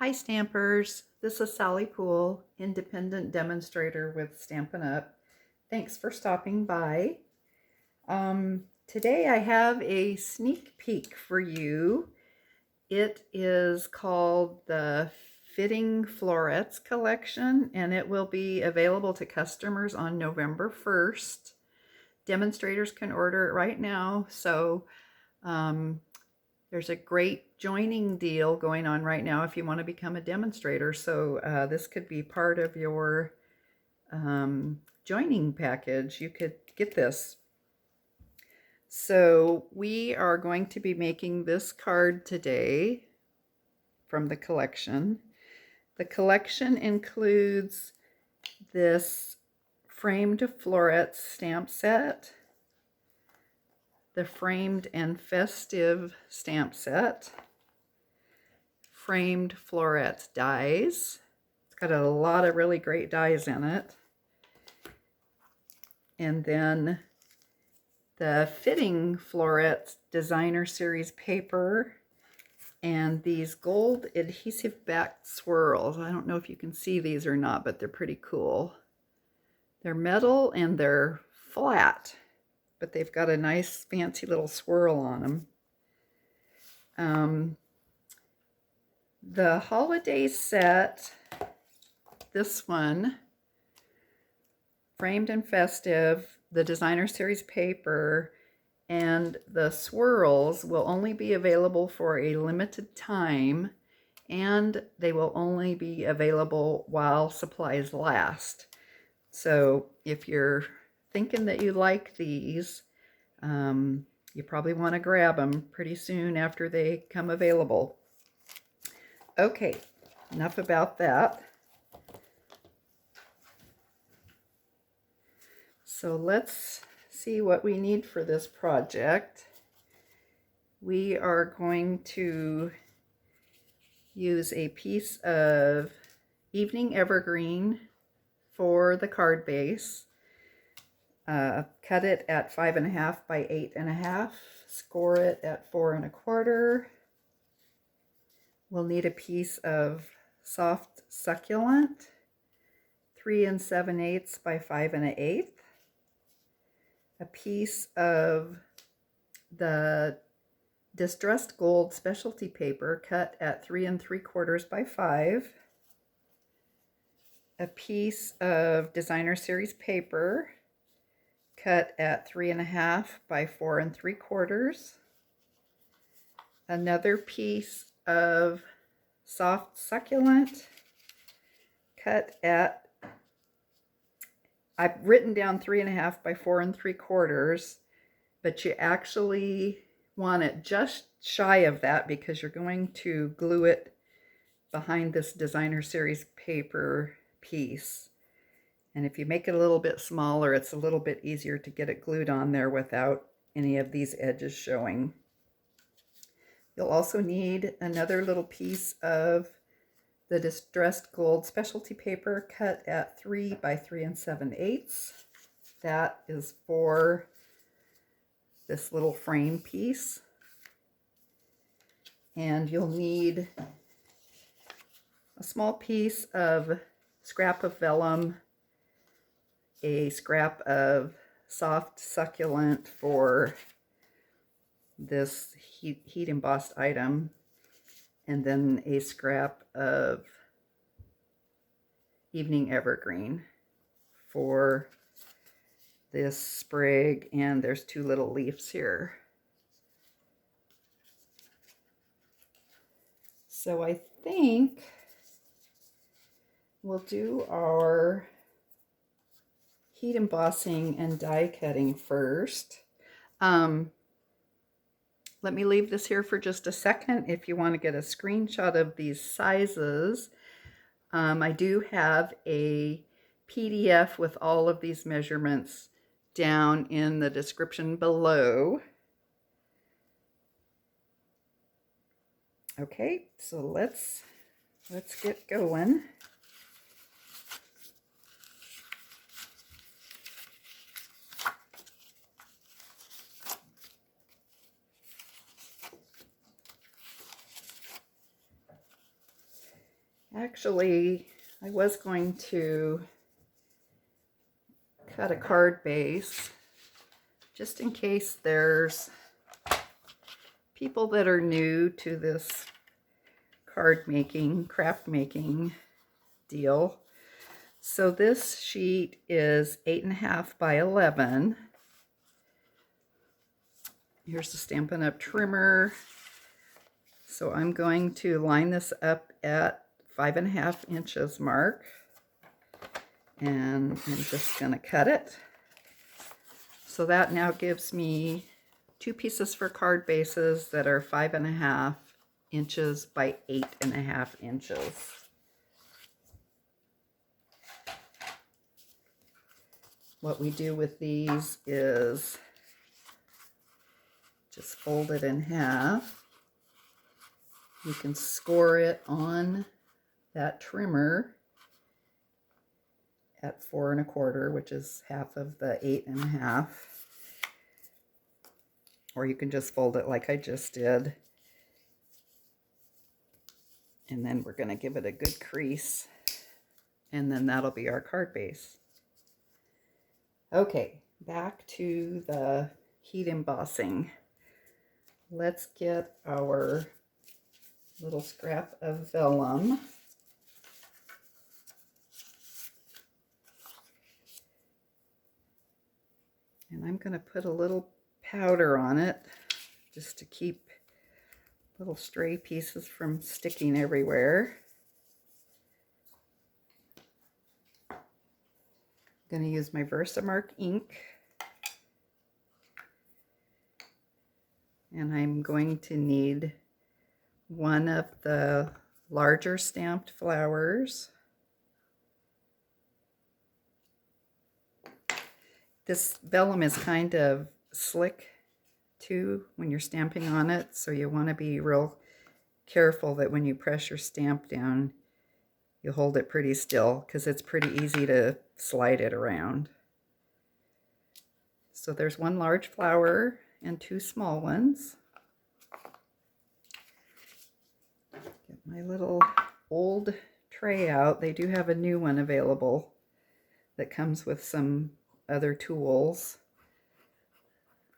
Hi Stampers, this is Sally Poole, independent demonstrator with Stampin' Up. Thanks for stopping by. Today I have a sneak peek for you. It is called the Fitting Florets Collection, and it will be available to customers on November 1st. Demonstrators can order it right now, so there's a great joining deal going on right now if you want to become a demonstrator. So this could be part of your joining package. You could get this. So we are going to be making this card today from the collection. The collection includes this framed florets stamp set, the framed and festive stamp set, framed florets dies. It's got a lot of really great dies in it. And then the Fitting Florets Designer Series paper and these gold adhesive backed swirls. I don't know if you can see these or not, but they're pretty cool. They're metal and they're flat, but they've got a nice fancy little swirl on them. The holiday set, this one, framed and festive, the designer series paper, and the swirls will only be available for a limited time, and they will only be available while supplies last. So if you're thinking that you like these, you probably want to grab them pretty soon after they come available. Okay, enough about that. So let's see what we need for this project. We are going to use a piece of evening evergreen for the card base. Cut it at 5.5 by 8.5. Score it at 4 1/4. We'll need a piece of soft succulent, 3 7/8 by 5 1/8. A piece of the distressed gold specialty paper cut at 3 3/4 by 5. A piece of designer series paper cut at 3.5 by 4 3/4. Another piece of soft succulent cut at, I've written down 3.5 by 4 3/4, but you actually want it just shy of that because you're going to glue it behind this designer series paper piece. And if you make it a little bit smaller, it's a little bit easier to get it glued on there without any of these edges showing. You'll also need another little piece of the distressed gold specialty paper cut at 3 by 3 7/8. That is for this little frame piece. And you'll need a small piece of scrap of vellum, a scrap of soft succulent for this heat embossed item, and then a scrap of evening evergreen for this sprig, and there's 2 little leaves here. So I think we'll do our heat embossing and die cutting first. Let me leave this here for just a second if you want to get a screenshot of these sizes. I do have a PDF with all of these measurements down in the description below. Okay, so let's get going. Actually, I was going to cut a card base just in case there's people that are new to this card making, craft making deal. So this sheet is 8.5 by 11. Here's the Stampin' Up! Trimmer. So I'm going to line this up at 5.5 inches mark. And I'm just going to cut it. So that now gives me 2 pieces for card bases that are 5.5 inches by 8.5 inches. What we do with these is just fold it in half. You can score it on that trimmer at 4 1/4, which is half of the 8.5. Or you can just fold it like I just did. And then we're going to give it a good crease. And then that'll be our card base. Okay, back to the heat embossing. Let's get our little scrap of vellum. And I'm going to put a little powder on it just to keep little stray pieces from sticking everywhere. I'm going to use my Versamark ink. And I'm going to need one of the larger stamped flowers. This vellum is kind of slick too when you're stamping on it, so you want to be real careful that when you press your stamp down, you hold it pretty still because it's pretty easy to slide it around. So there's one large flower and 2 small ones. Get my little old tray out. They do have a new one available that comes with some other tools.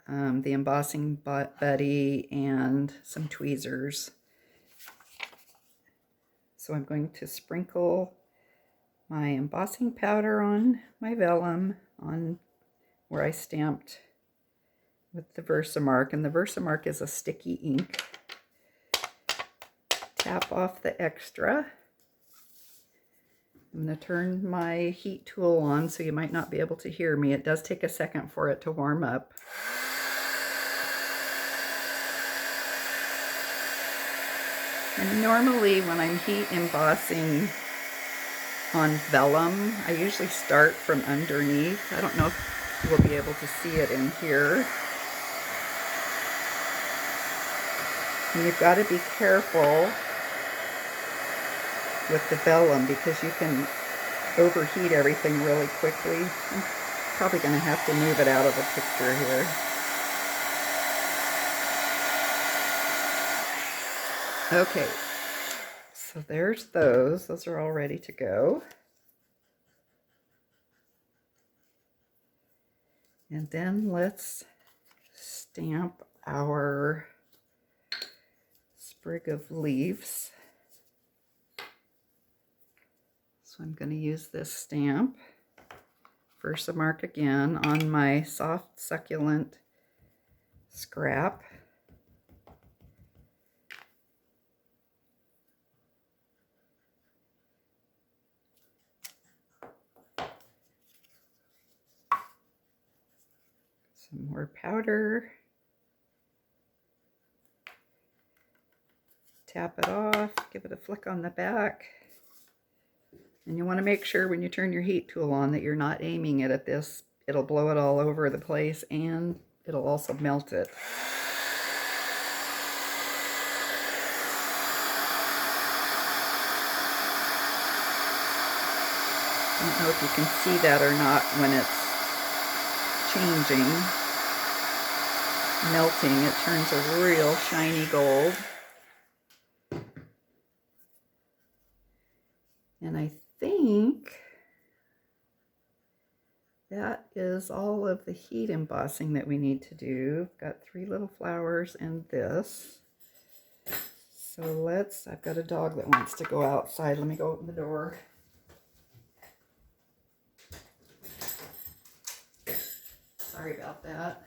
The embossing buddy and some tweezers. So I'm going to sprinkle my embossing powder on my vellum on where I stamped with the Versamark, and the Versamark is a sticky ink. Tap off the extra. I'm going to turn my heat tool on so you might not be able to hear me. It does take a second for it to warm up. And normally when I'm heat embossing on vellum, I usually start from underneath. I don't know if we'll be able to see it in here. And you've got to be careful with the vellum because you can overheat everything really quickly. I'm probably going to have to move it out of the picture here. Okay, so there's those. Those are all ready to go. And then let's stamp our sprig of leaves. So I'm going to use this stamp, Versamark again, on my soft succulent scrap. Some more powder. Tap it off, give it a flick on the back. And you want to make sure when you turn your heat tool on that you're not aiming it at this. It'll blow it all over the place and it'll also melt it. I don't know if you can see that or not when it's changing, melting. It turns a real shiny gold. And I think that is all of the heat embossing that we need to do. I've got 3 little flowers and this. So I've got a dog that wants to go outside. Let me go open the door. Sorry about that.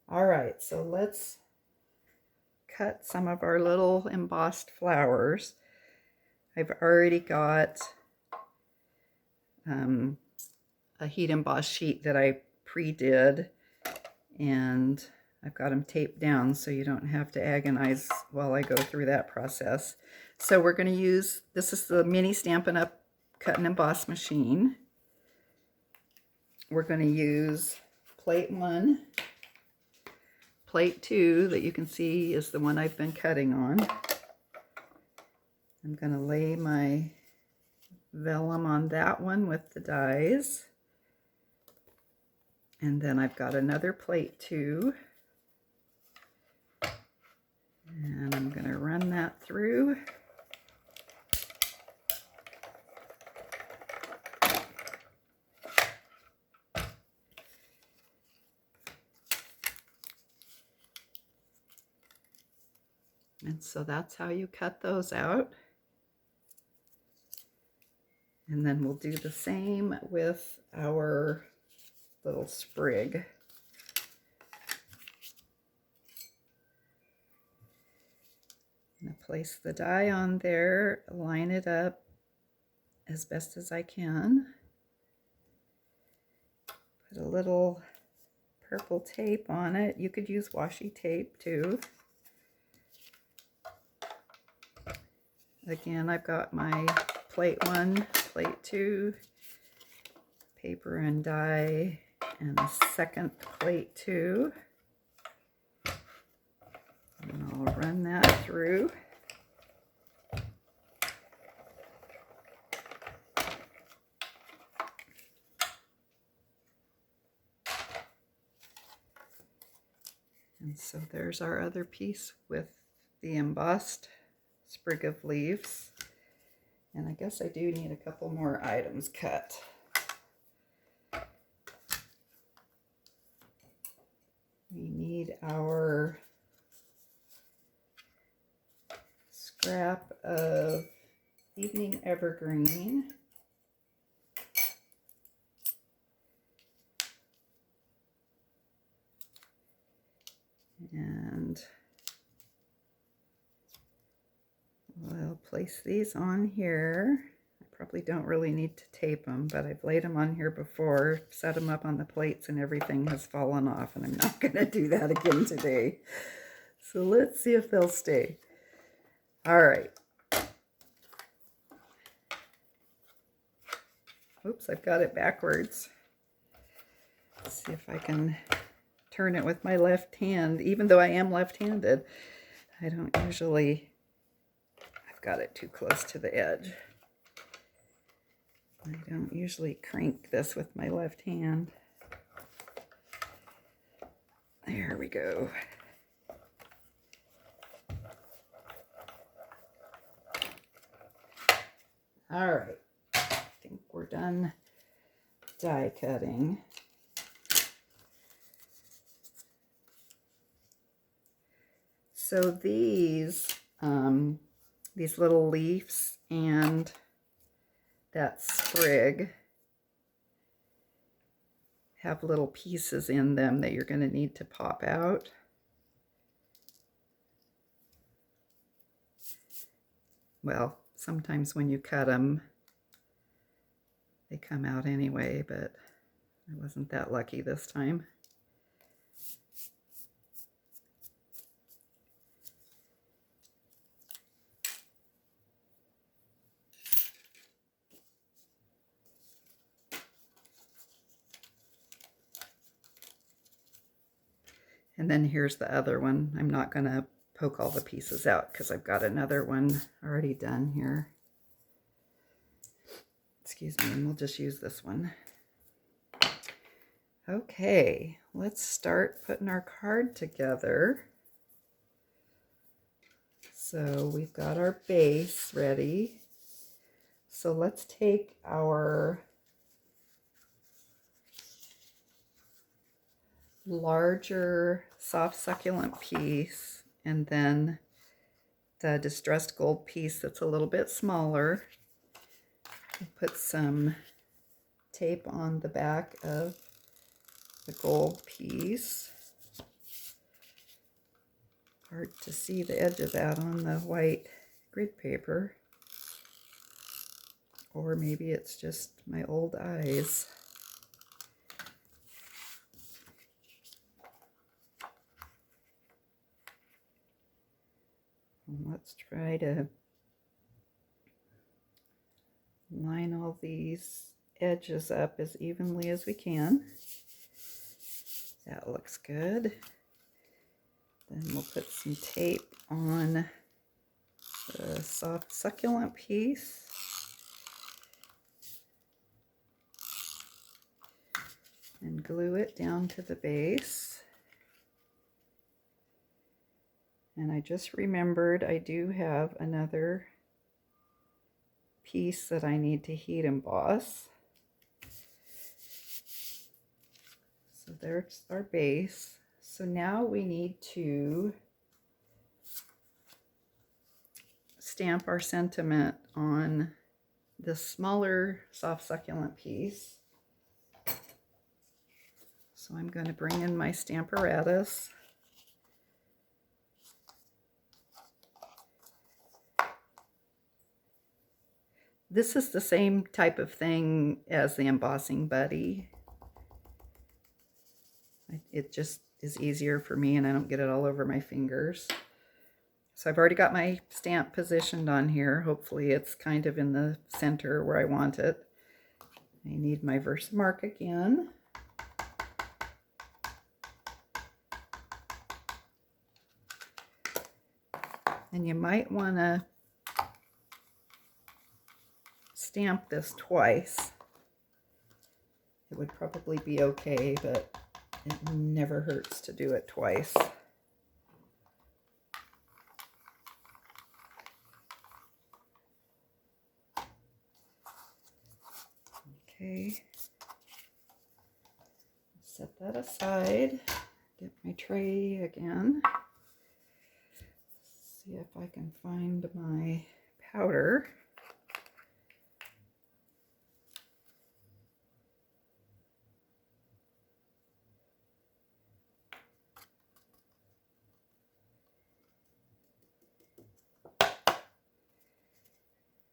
All right, so let's cut some of our little embossed flowers. I've already got a heat emboss sheet that I pre-did, and I've got them taped down so you don't have to agonize while I go through that process. So we're going to use, this is the mini Stampin' Up! Cut and Emboss machine. We're going to use plate 1. Plate 2 that you can see is the one I've been cutting on. I'm going to lay my vellum on that one with the dies. And then I've got another plate 2. And I'm going to run that through. And so that's how you cut those out. And then we'll do the same with our little sprig. I'm going to place the die on there, line it up as best as I can. Put a little purple tape on it. You could use washi tape too. Again, I've got my plate 1, plate 2, paper and die, and a second plate 2. And I'll run that through. And so there's our other piece with the embossed sprig of leaves. And I guess I do need a couple more items cut. We need our scrap of evening evergreen. And we'll place these on here. I probably don't really need to tape them, but I've laid them on here before, set them up on the plates, and everything has fallen off, and I'm not going to do that again today. So let's see if they'll stay. All right. Oops, I've got it backwards. Let's see if I can turn it with my left hand. Even though I am left-handed, I don't usually, I've got it too close to the edge. I don't usually crank this with my left hand. There we go. All right, I think we're done die cutting. So these little leaves and that sprig have little pieces in them that you're going to need to pop out. Well, sometimes when you cut them, they come out anyway, but I wasn't that lucky this time. And then here's the other one. I'm not going to poke all the pieces out because I've got another one already done here. Excuse me, and we'll just use this one. Okay, let's start putting our card together. So we've got our base ready. So let's take our larger soft succulent piece and then the distressed gold piece that's a little bit smaller. Put some tape on the back of the gold piece. Hard to see the edge of that on the white grid paper. Or maybe it's just my old eyes. And let's try to line all these edges up as evenly as we can. That looks good. Then we'll put some tape on the soft succulent piece. And glue it down to the base. And I just remembered I do have another piece that I need to heat emboss. So there's our base. So now we need to stamp our sentiment on the smaller soft succulent piece. So I'm going to bring in my Stamparatus. This is the same type of thing as the embossing buddy. It just is easier for me and I don't get it all over my fingers. So I've already got my stamp positioned on here. Hopefully it's kind of in the center where I want it. I need my Versamark again. And you might want to stamp this twice. It would probably be okay, but it never hurts to do it twice. Okay. Set that aside. Get my tray again. See if I can find my powder.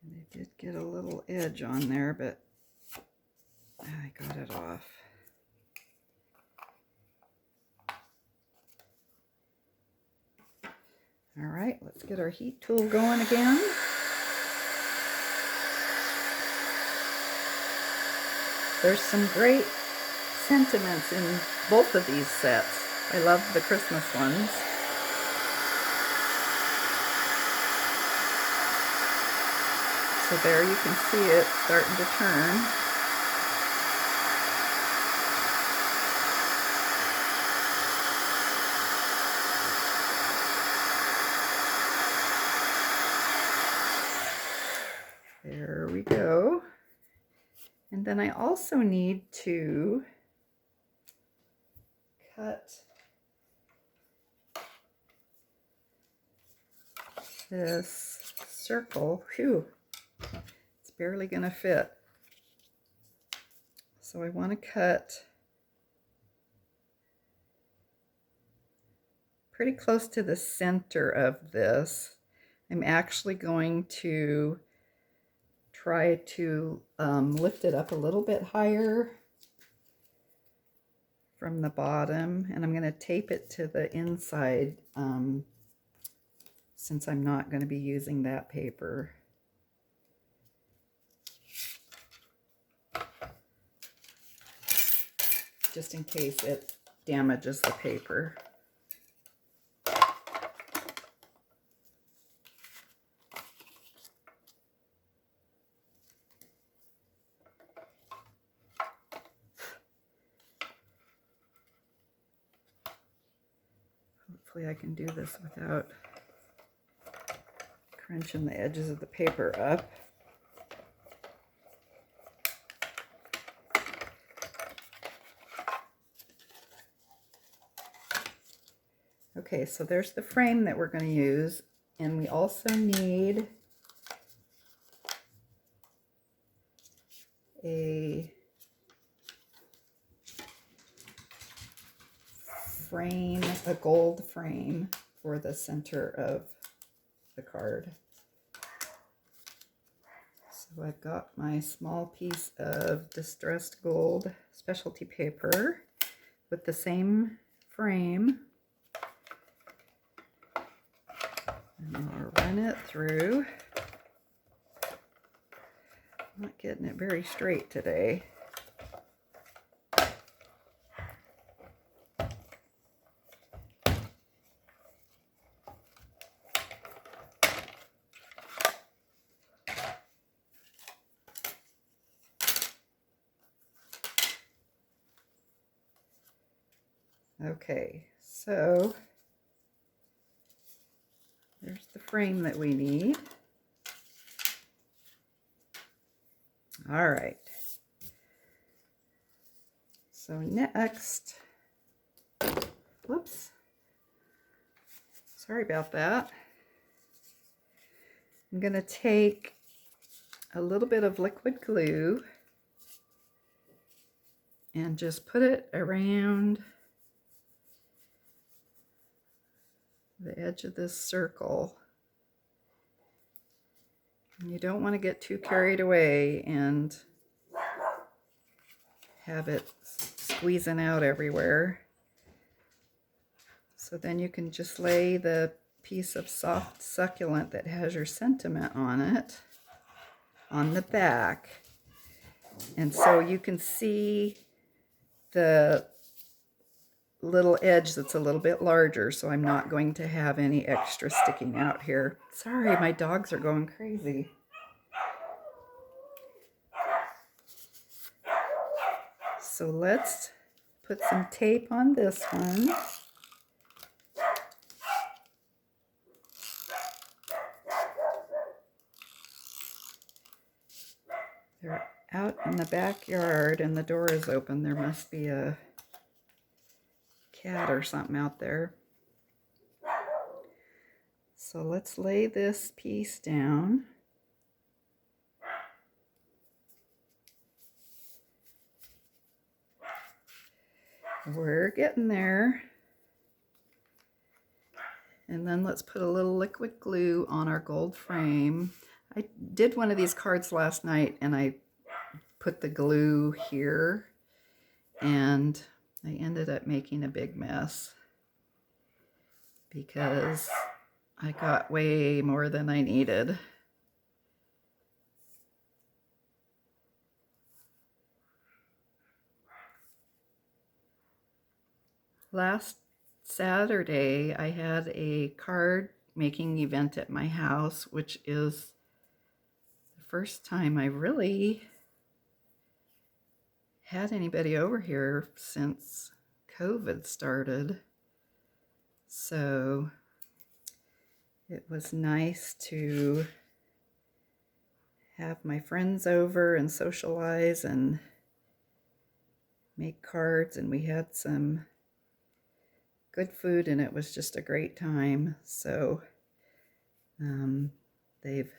And I did get a little edge on there, but I got it off. All right, let's get our heat tool going again. There's some great sentiments in both of these sets. I love the Christmas ones. So there you can see it starting to turn. There we go. And then I also need to cut this circle. Phew, it's barely going to fit. So I want to cut pretty close to the center of this. I'm actually going to try to lift it up a little bit higher from the bottom, and I'm going to tape it to the inside since I'm not going to be using that paper. Just in case it damages the paper. Hopefully I can do this without crunching the edges of the paper up. Okay, so there's the frame that we're going to use, and we also need a frame, a gold frame for the center of the card. So I've got my small piece of distressed gold specialty paper with the same frame. And I'll run it through. I'm not getting it very straight today. Okay, so there's the frame that we need. All right. So next, whoops, sorry about that. I'm going to take a little bit of liquid glue and just put it around the edge of this circle. And you don't want to get too carried away and have it squeezing out everywhere. So then you can just lay the piece of soft succulent that has your sentiment on it on the back. And so you can see the little edge that's a little bit larger, so I'm not going to have any extra sticking out here. Sorry, my dogs are going crazy. So let's put some tape on this one. They're out in the backyard and the door is open. There must be a cat or something out there. So let's lay this piece down. We're getting there. And then let's put a little liquid glue on our gold frame. I did one of these cards last night and I put the glue here and I ended up making a big mess because I got way more than I needed. Last Saturday, I had a card making event at my house, which is the first time I really had anybody over here since COVID started. So it was nice to have my friends over and socialize and make cards, and we had some good food and it was just a great time. So they've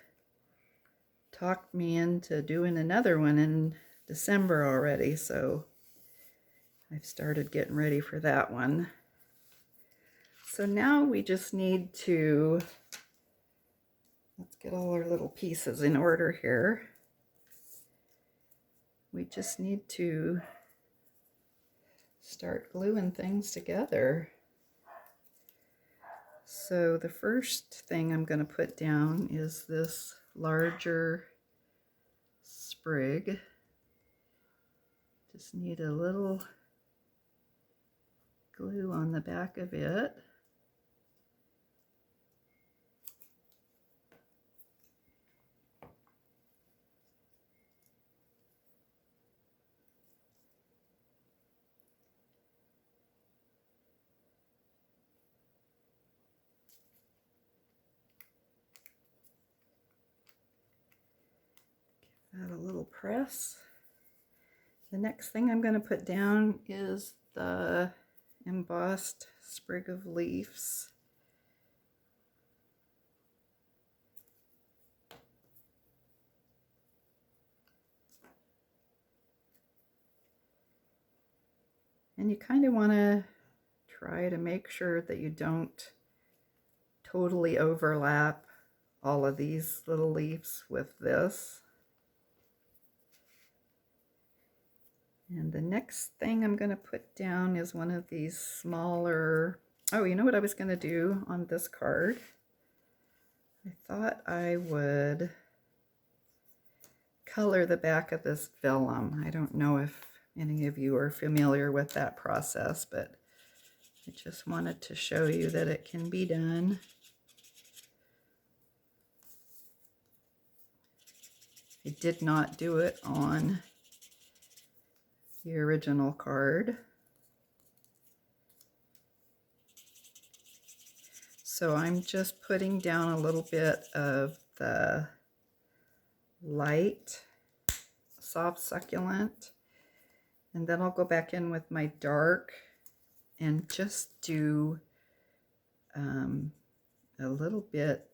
talked me into doing another one in December already, so I've started getting ready for that one. So now we just need to, let's get all our little pieces in order here. We just need to start gluing things together. So the first thing I'm going to put down is this larger sprig. Just need a little glue on the back of it. press. The next thing I'm going to put down is the embossed sprig of leaves. And you kind of want to try to make sure that you don't totally overlap all of these little leaves with this. And the next thing I'm going to put down is one of these smaller, oh, you know what I was going to do on this card? I thought I would color the back of this vellum. I don't know if any of you are familiar with that process, but I just wanted to show you that it can be done. I did not do it on the original card. So I'm just putting down a little bit of the light soft succulent, and then I'll go back in with my dark and just do a little bit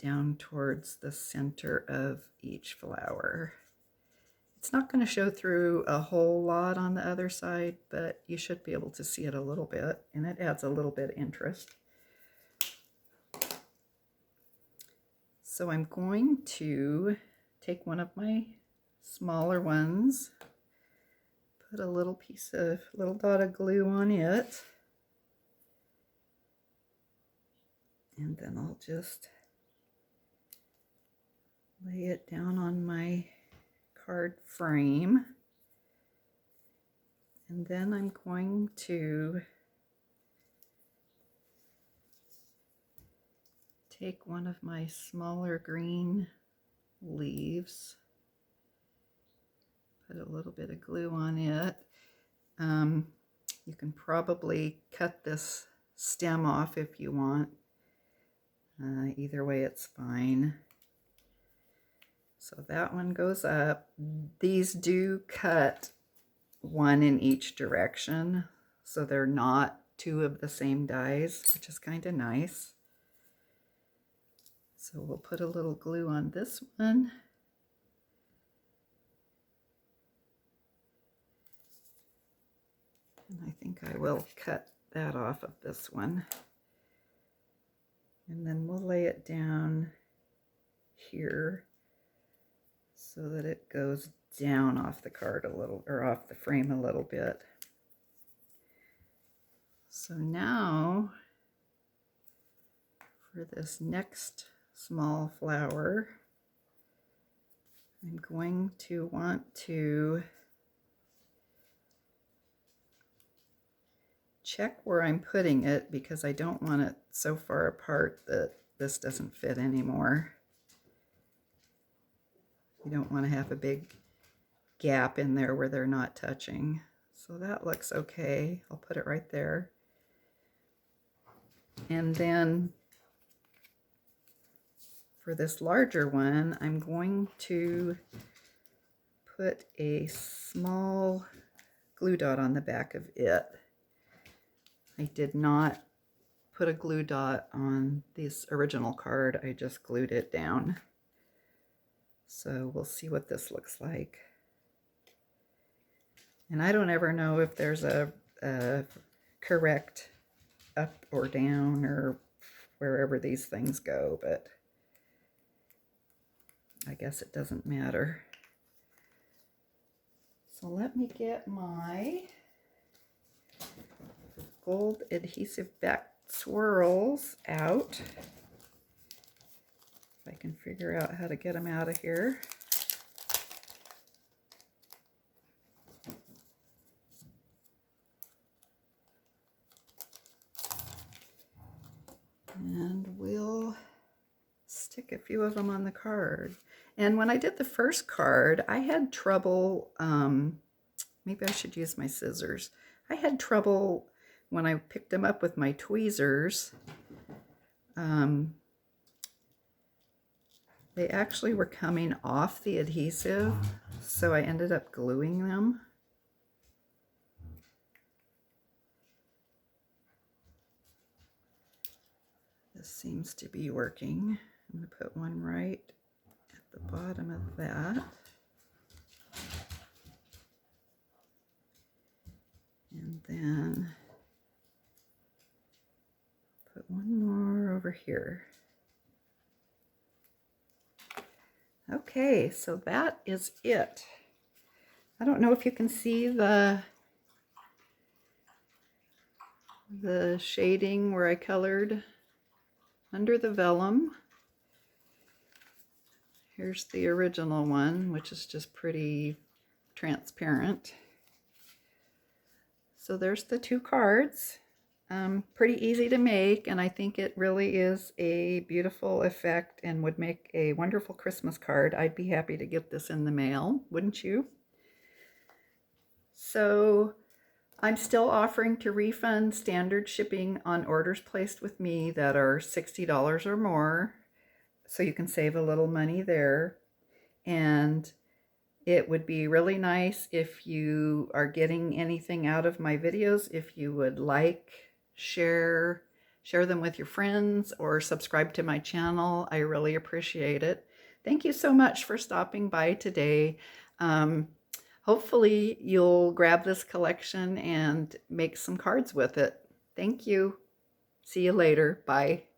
down towards the center of each flower. It's not going to show through a whole lot on the other side, but you should be able to see it a little bit, and it adds a little bit of interest. So I'm going to take one of my smaller ones, put a little dot of glue on it, and then I'll just lay it down on my card frame. And then I'm going to take one of my smaller green leaves, put a little bit of glue on it. You can probably cut this stem off if you want. Either way, it's fine. So that one goes up. These do cut one in each direction, so they're not two of the same dies, which is kind of nice. So we'll put a little glue on this one. And I think I will cut that off of this one. And then we'll lay it down here so that it goes down off the card a little, or off the frame a little bit. So now for this next small flower, I'm going to want to check where I'm putting it, because I don't want it so far apart that this doesn't fit anymore. You don't want to have a big gap in there where they're not touching. So that looks okay. I'll put it right there. And then for this larger one, I'm going to put a small glue dot on the back of it. I did not put a glue dot on this original card. I just glued it down. So we'll see what this looks like. And I don't ever know if there's a correct up or down or wherever these things go, but I guess it doesn't matter. So let me get my gold adhesive back swirls out. If I can figure out how to get them out of here. And we'll stick a few of them on the card. And when I did the first card, I had trouble, maybe I should use my scissors. I had trouble when I picked them up with my tweezers, They actually were coming off the adhesive, so I ended up gluing them. This seems to be working. I'm going to put one right at the bottom of that. And then put one more over here. Okay, so that is it. I don't know if you can see the shading where I colored under the vellum. Here's the original one, which is just pretty transparent. So there's the two cards. Pretty easy to make, and I think it really is a beautiful effect and would make a wonderful Christmas card. I'd be happy to get this in the mail, wouldn't you? So I'm still offering to refund standard shipping on orders placed with me that are $60 or more, so you can save a little money there. And it would be really nice if you are getting anything out of my videos, if you would like, share them with your friends, or subscribe to my channel. I really appreciate it. Thank you so much for stopping by today. Hopefully you'll grab this collection and make some cards with it. Thank you. See you later. Bye.